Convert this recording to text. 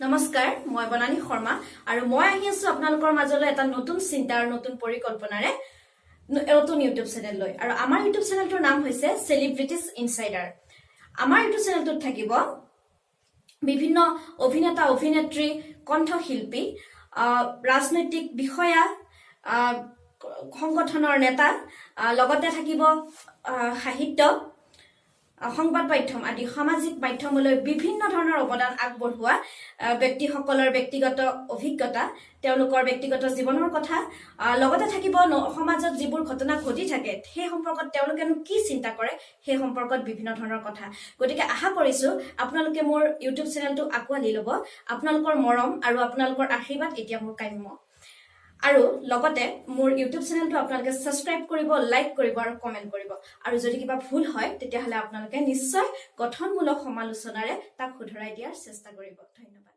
নমস্কাৰ মই বনানী শৰ্মা আৰু মই আহি আছো আপোনালোকৰ মাজলৈ এটা নতুন চিন্তা আৰু নতুন পৰিকল্পনাৰে নতুন ইউটিউব চেনেল লৈ আৰু আমাৰ ইউটিউব চেনেলটোৰ নাম হৈছে সেলিব্ৰিটিজ ইনসাইডাৰ। আমাৰ ইউটিউব চেনেলটোত থাকিব বিভিন্ন অভিনেতা অভিনেত্ৰী কণ্ঠশিল্পী ৰাজনৈতিক বিষয়া সংগঠনৰ নেতা লগতে থাকিব সাহিত্য সংবাদ মাধ্যম আদি সামাজিক মাধ্যমলৈ বিভিন্ন ধৰণৰ অৱদান আগবঢ়োৱা ব্যক্তিসকলৰ ব্যক্তিগত অভিজ্ঞতা তেওঁলোকৰ ব্যক্তিগত জীৱনৰ কথা লগতে থাকিব সমাজত যিবোৰ ঘটনা ঘটি থাকে সেই সম্পৰ্কত তেওঁলোকেনো কি চিন্তা কৰে সেই সম্পৰ্কত বিভিন্ন ধৰণৰ কথা। গতিকে আশা কৰিছো আপোনালোকে মোৰ ইউটিউব চেনেলটো আকোৱালি ল'ব। আপোনালোকৰ মৰম আৰু আপোনালোকৰ আশীৰ্বাদ এতিয়া মোৰ কাম্য। আৰু লগতে মোৰ ইউটিউব চেনেলটো আপোনালোকে সাবস্ক্ৰাইব কৰিব, লাইক কৰিব আৰু কমেন্ট কৰিব। আৰু যদি কিবা ভুল হয় তেতিয়াহলে আপোনালোকে নিশ্চয় গঠনমূলক সমালোচনাৰে তাক শুধৰাই দিয়াৰ চেষ্টা কৰিব। ধন্যবাদ।